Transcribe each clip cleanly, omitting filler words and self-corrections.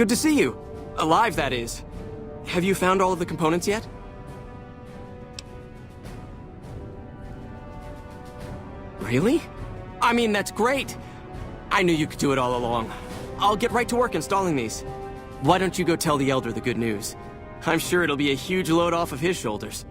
Good to see you. Alive, that is. Have you found all of the components yet? Really? I mean, that's great. I knew you could do it all along. I'll get right to work installing these. Why don't you go tell the Elder the good news? I'm sure it'll be a huge load off of his shoulders.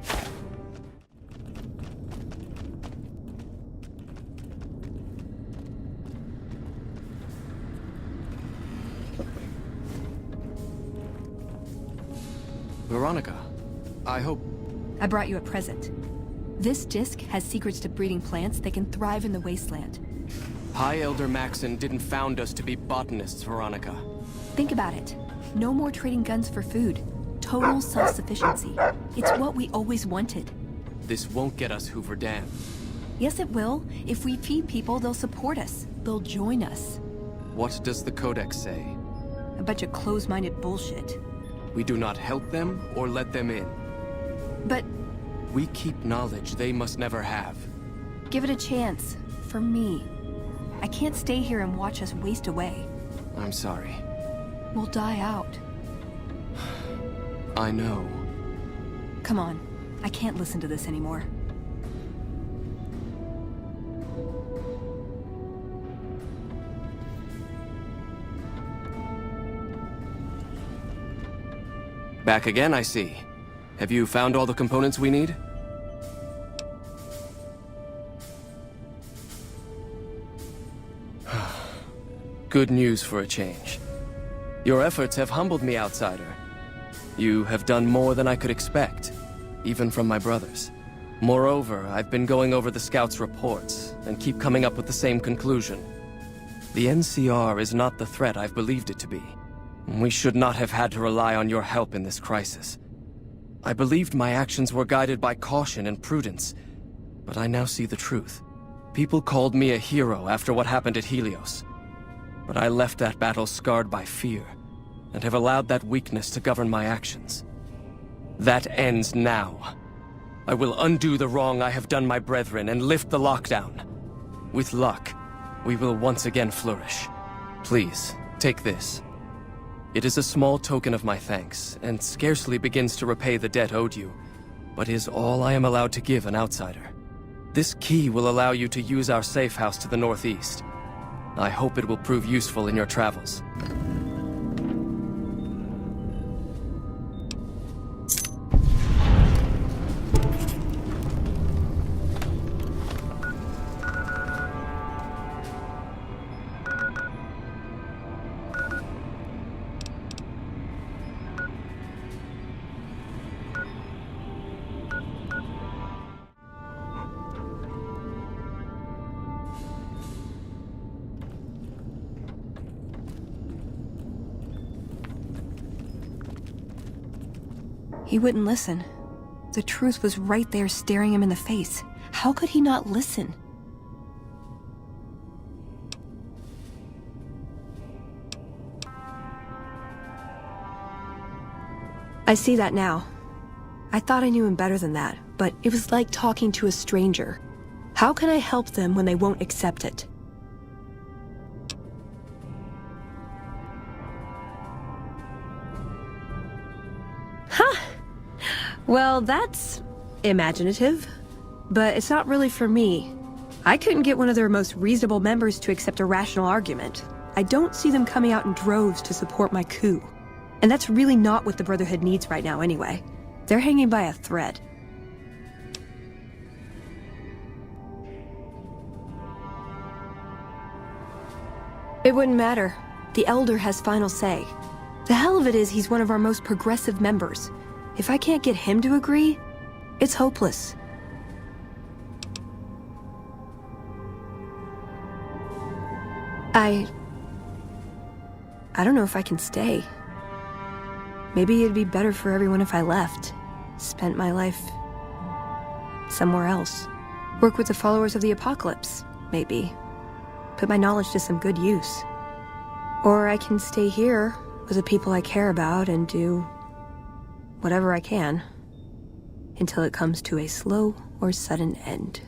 Veronica, I hope... I brought you a present. This disc has secrets to breeding plants that can thrive in the wasteland. High Elder Maxon didn't found us to be botanists, Veronica. Think about it. No more trading guns for food. Total self-sufficiency. It's what we always wanted. This won't get us Hoover Dam. Yes, it will. If we feed people, they'll support us. They'll join us. What does the Codex say? A bunch of closed-minded bullshit. We do not help them or let them in. But... we keep knowledge they must never have. give it a chance. For me. I can't stay here and watch us waste away. I'm sorry. We'll die out. I know. Come on. I can't listen to this anymore. Back again, I see. Have you found all the components we need? Good news for a change. Your efforts have humbled me, outsider. You have done more than I could expect, even from my brothers. Moreover, I've been going over the scouts' reports, and keep coming up with the same conclusion. The NCR is not the threat I've believed it to be. We should not have had to rely on your help in this crisis. I believed my actions were guided by caution and prudence, but I now see the truth. People called me a hero after what happened at Helios. But I left that battle scarred by fear, and have allowed that weakness to govern my actions. That ends now. I will undo the wrong I have done my brethren and lift the lockdown. With luck, we will once again flourish. Please, take this. It is a small token of my thanks, and scarcely begins to repay the debt owed you, but is all I am allowed to give an outsider. This key will allow you to use our safe house to the northeast. I hope it will prove useful in your travels. He wouldn't listen. The truth was right there staring him in the face. How could he not listen? I see that now. I thought I knew him better than that, but it was like talking to a stranger. How can I help them when they won't accept it? Huh. Well, that's imaginative, but it's not really for me. I couldn't get one of their most reasonable members to accept a rational argument. I don't see them coming out in droves to support my coup. And that's really not what the Brotherhood needs right now anyway. They're hanging by a thread. It wouldn't matter. The Elder has final say. The hell of it is he's one of our most progressive members. If I can't get him to agree, it's hopeless. I don't know if I can stay. Maybe it'd be better for everyone if I left. Spent my life somewhere else. Work with the followers of the Apocalypse, maybe. Put my knowledge to some good use. Or I can stay here with the people I care about and do whatever I can, until it comes to a slow or sudden end.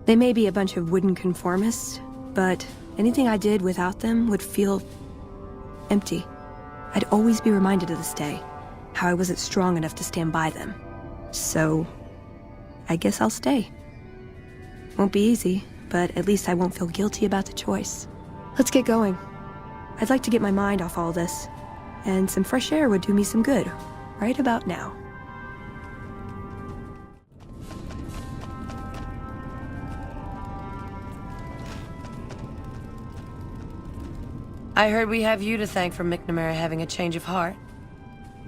They may be a bunch of wooden conformists, but anything I did without them would feel empty. I'd always be reminded of this day, how I wasn't strong enough to stand by them. So, I guess I'll stay. Won't be easy, but at least I won't feel guilty about the choice. Let's get going. I'd like to get my mind off all this, and some fresh air would do me some good, right about now. I heard we have you to thank for McNamara having a change of heart.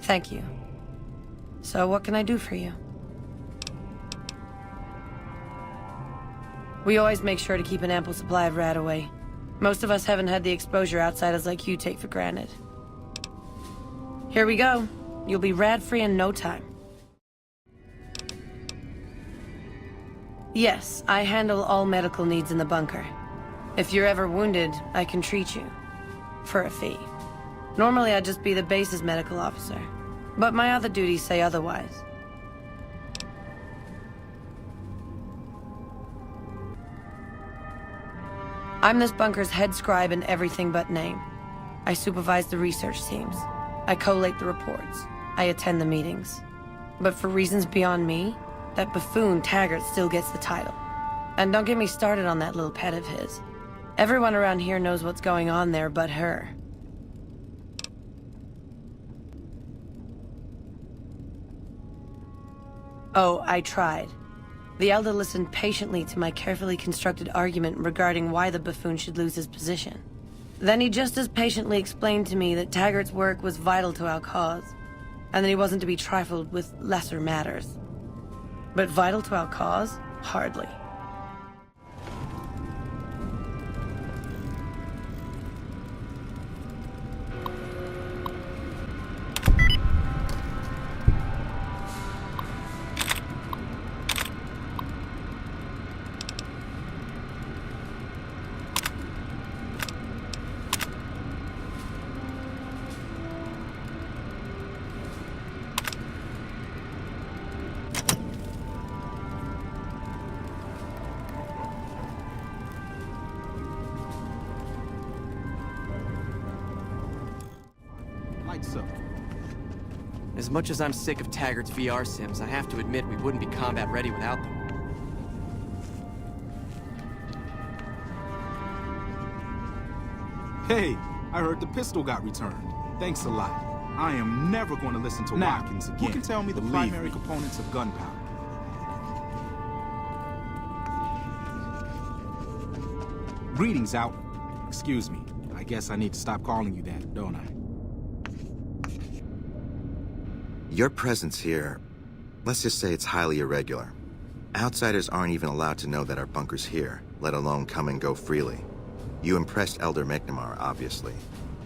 Thank you. So what can I do for you? We always make sure to keep an ample supply of Radaway. Most of us haven't had the exposure outsiders like you take for granted. Here we go. You'll be rad-free in no time. Yes, I handle all medical needs in the bunker. If you're ever wounded, I can treat you. For a fee. Normally I'd just be the base's medical officer, but my other duties say otherwise. I'm this bunker's head scribe in everything but name. I supervise the research teams. I collate the reports. I attend the meetings. But for reasons beyond me, that buffoon Taggart still gets the title. And don't get me started on that little pet of his. Everyone around here knows what's going on there but her. Oh, I tried. The Elder listened patiently to my carefully constructed argument regarding why the buffoon should lose his position. Then he just as patiently explained to me that Taggart's work was vital to our cause, and that he wasn't to be trifled with lesser matters. But vital to our cause? Hardly. As much as I'm sick of Taggart's VR sims, I have to admit we wouldn't be combat ready without them. Hey, I heard the pistol got returned. Thanks a lot. I am never going to listen to Watkins again. Who can tell me the primary components of gunpowder? Greetings out. Excuse me. I guess I need to stop calling you that, don't I? Your presence here, let's just say it's highly irregular. Outsiders aren't even allowed to know that our bunker's here, let alone come and go freely. You impressed Elder McNamara, obviously.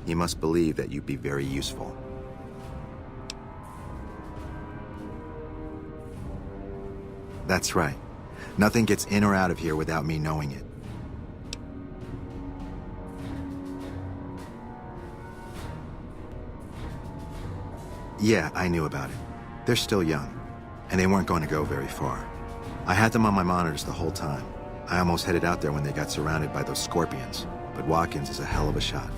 He must believe that you'd be very useful. That's right. Nothing gets in or out of here without me knowing it. Yeah, I knew about it. They're still young, and they weren't going to go very far. I had them on my monitors the whole time. I almost headed out there when they got surrounded by those scorpions, but Watkins is a hell of a shot.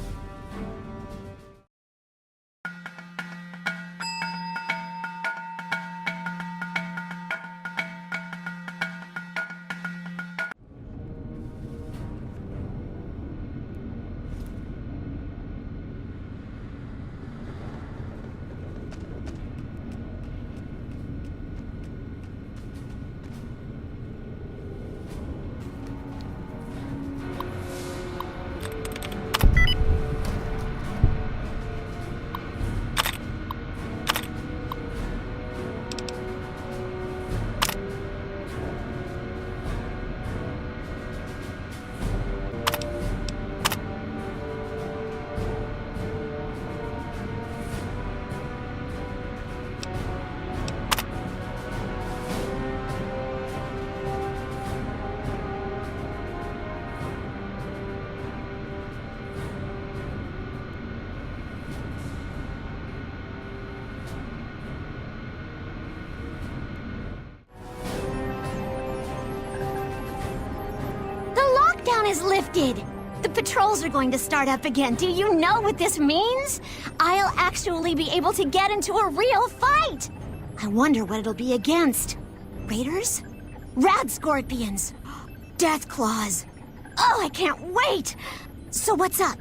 lockdown is lifted. The patrols are going to start up again. Do you know what this means? I'll actually be able to get into a real fight. I wonder what it'll be against. Raiders? Rad scorpions? Death claws? Oh, I can't wait! So what's up?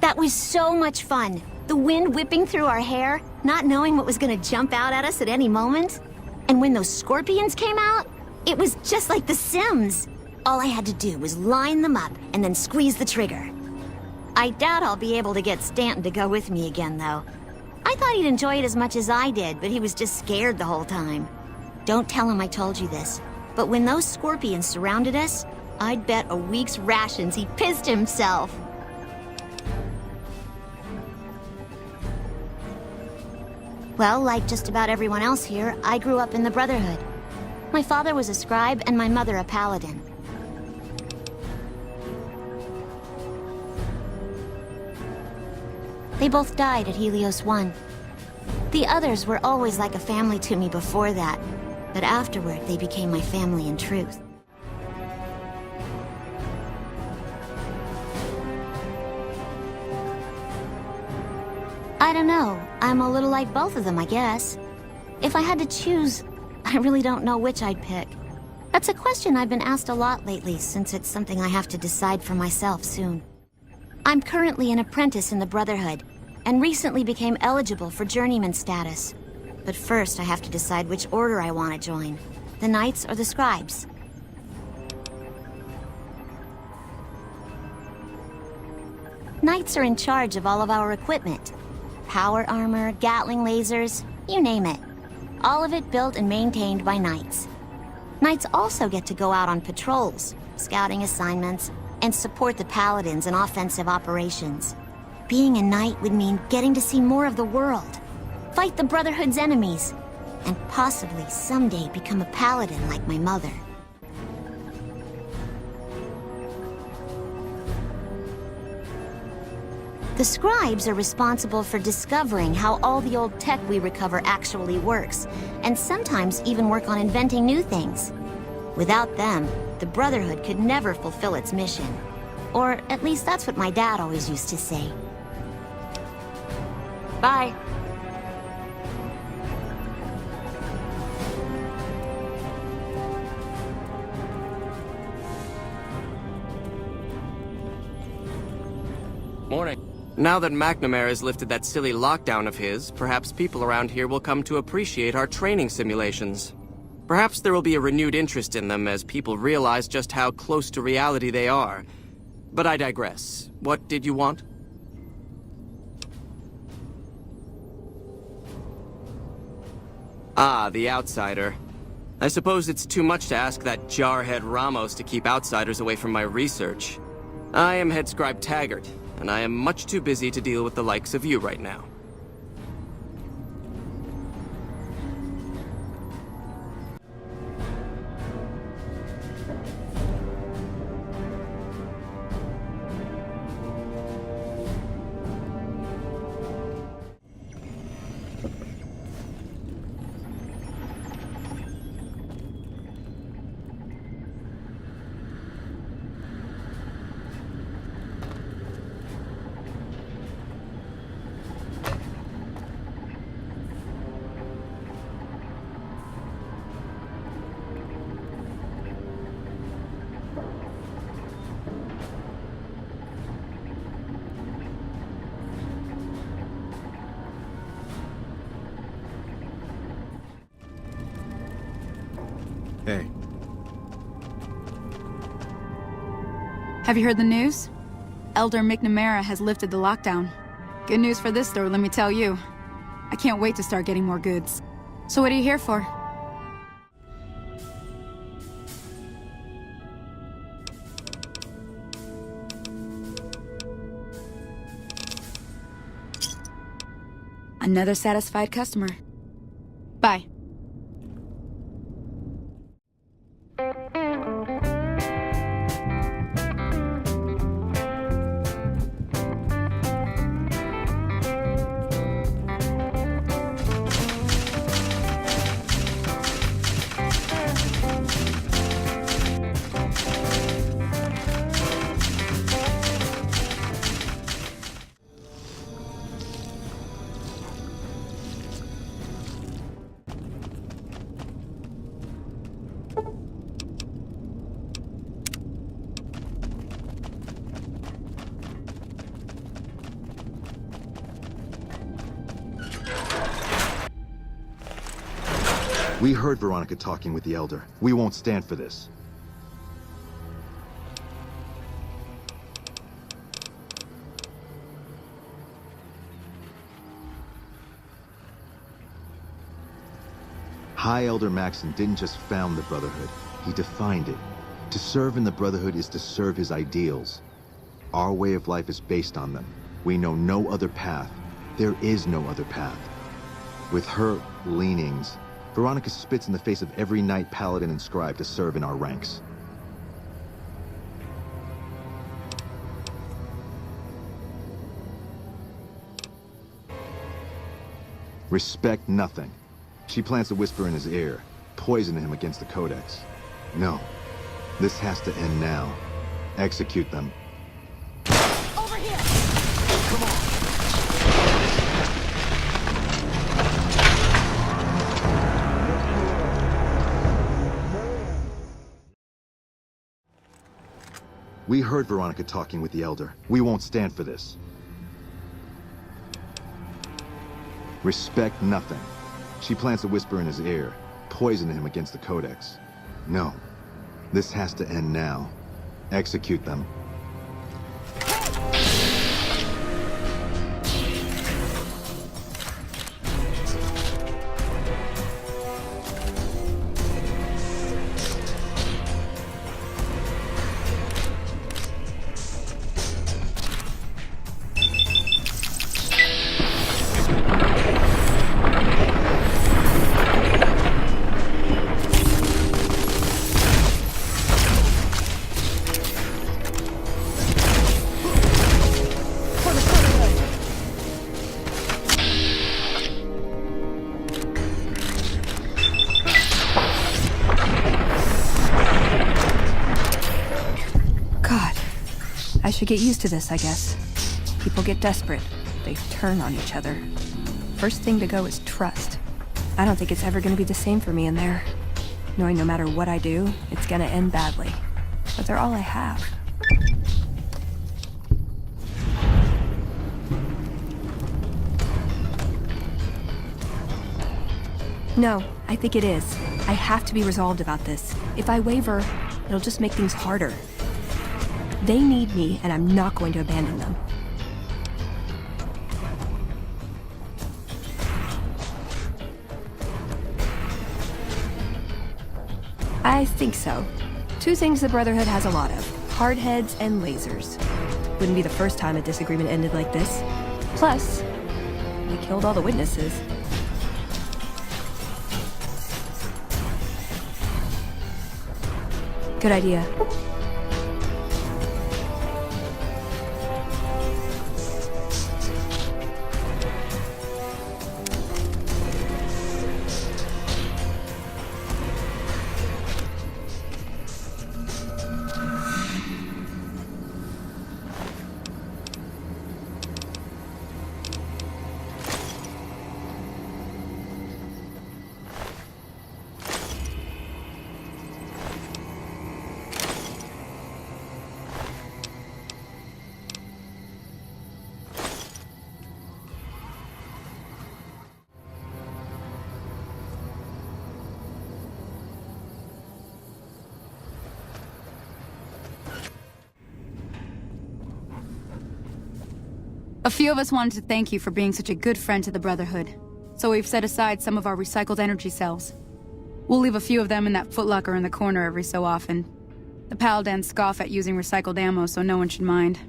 That was so much fun. The wind whipping through our hair, not knowing what was gonna jump out at us at any moment. And when those scorpions came out, it was just like The Sims. All I had to do was line them up and then squeeze the trigger. I doubt I'll be able to get Stanton to go with me again, though. I thought he'd enjoy it as much as I did, but he was just scared the whole time. Don't tell him I told you this, but when those scorpions surrounded us, I'd bet a week's rations he pissed himself. Well, like just about everyone else here, I grew up in the Brotherhood. My father was a scribe and my mother a paladin. They both died at Helios 1. The others were always like a family to me before that, but afterward they became my family in truth. I don't know. I'm a little like both of them, I guess. If I had to choose, I really don't know which I'd pick. That's a question I've been asked a lot lately, since it's something I have to decide for myself soon. I'm currently an apprentice in the Brotherhood, and recently became eligible for journeyman status. But first I have to decide which order I want to join, the Knights or the Scribes. Knights are in charge of all of our equipment. Power armor, Gatling lasers, you name it. All of it built and maintained by Knights. Knights also get to go out on patrols, scouting assignments, and support the Paladins in offensive operations. Being a Knight would mean getting to see more of the world, fight the Brotherhood's enemies, and possibly someday become a Paladin like my mother. The Scribes are responsible for discovering how all the old tech we recover actually works, and sometimes even work on inventing new things. Without them, the Brotherhood could never fulfill its mission. Or at least that's what my dad always used to say. Bye. Morning. Now that McNamara has lifted that silly lockdown of his, perhaps people around here will come to appreciate our training simulations. Perhaps there will be a renewed interest in them as people realize just how close to reality they are. But I digress. What did you want? Ah, the outsider. I suppose it's too much to ask that jarhead Ramos to keep outsiders away from my research. I am Head Scribe Taggart, and I am much too busy to deal with the likes of you right now. Hey. Have you heard the news? Elder McNamara has lifted the lockdown. Good news for this store, let me tell you. I can't wait to start getting more goods. So what are you here for? Another satisfied customer. Bye. We heard Veronica talking with the Elder. We won't stand for this. High Elder Maxon didn't just found the Brotherhood, he defined it. To serve in the Brotherhood is to serve his ideals. Our way of life is based on them. We know no other path. There is no other path. With her leanings, Veronica spits in the face of every knight, paladin, and scribe to serve in our ranks. Respect nothing. She plants a whisper in his ear, poison him against the Codex. No. This has to end now. Execute them. Over here! Come on! We heard Veronica talking with the Elder. We won't stand for this. Respect nothing. She plants a whisper in his ear, poison him against the Codex. No. This has to end now. Execute them. I should get used to this, I guess. People get desperate. They turn on each other. First thing to go is trust. I don't think it's ever gonna be the same for me in there. Knowing no matter what I do, it's gonna end badly. But they're all I have. No, I think it is. I have to be resolved about this. If I waver, it'll just make things harder. They need me, and I'm not going to abandon them. I think so. Two things the Brotherhood has a lot of: hardheads and lasers. Wouldn't be the first time a disagreement ended like this. Plus, we killed all the witnesses. Good idea. A few of us wanted to thank you for being such a good friend to the Brotherhood, so we've set aside some of our recycled energy cells. We'll leave a few of them in that footlocker in the corner every so often. The Paladins scoff at using recycled ammo, so no one should mind.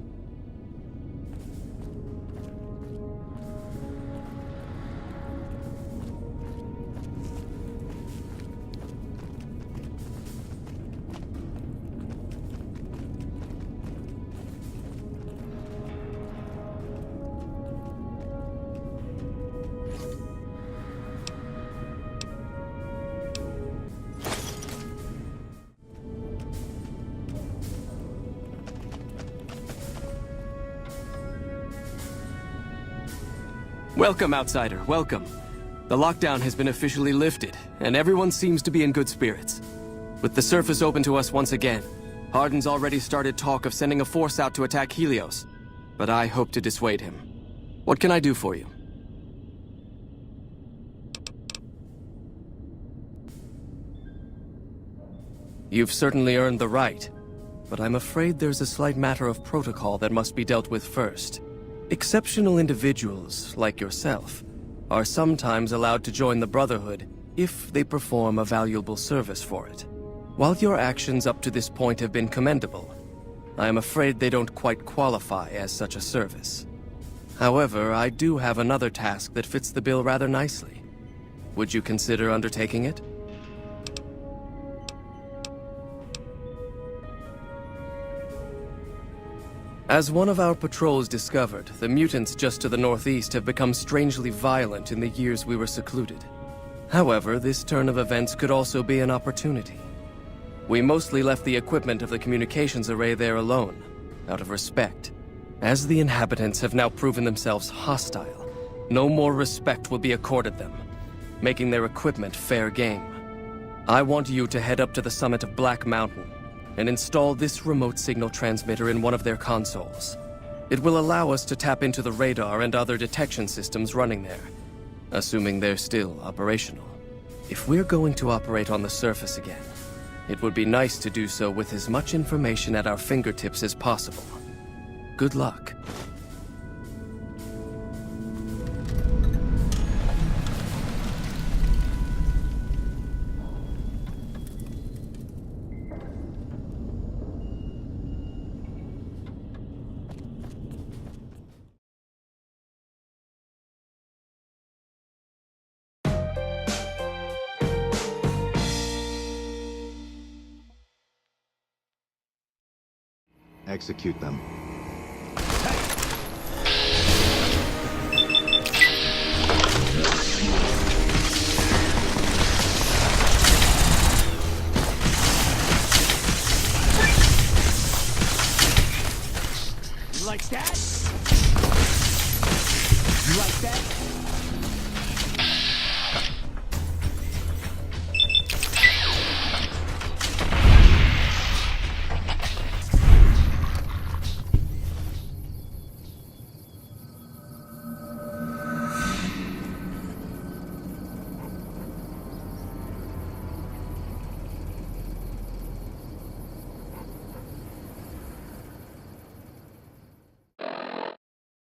Welcome, outsider, welcome. The lockdown has been officially lifted, and everyone seems to be in good spirits. With the surface open to us once again, Hardin's already started talk of sending a force out to attack Helios, but I hope to dissuade him. What can I do for you? You've certainly earned the right, but I'm afraid there's a slight matter of protocol that must be dealt with first. Exceptional individuals, like yourself, are sometimes allowed to join the Brotherhood if they perform a valuable service for it. While your actions up to this point have been commendable, I am afraid they don't quite qualify as such a service. However, I do have another task that fits the bill rather nicely. Would you consider undertaking it? As one of our patrols discovered, the mutants just to the northeast have become strangely violent in the years we were secluded. However, this turn of events could also be an opportunity. We mostly left the equipment of the communications array there alone, out of respect. As the inhabitants have now proven themselves hostile, no more respect will be accorded them, making their equipment fair game. I want you to head up to the summit of Black Mountain and install this remote signal transmitter in one of their consoles. It will allow us to tap into the radar and other detection systems running there, assuming they're still operational. If we're going to operate on the surface again, it would be nice to do so with as much information at our fingertips as possible. Good luck. Execute them. Like that?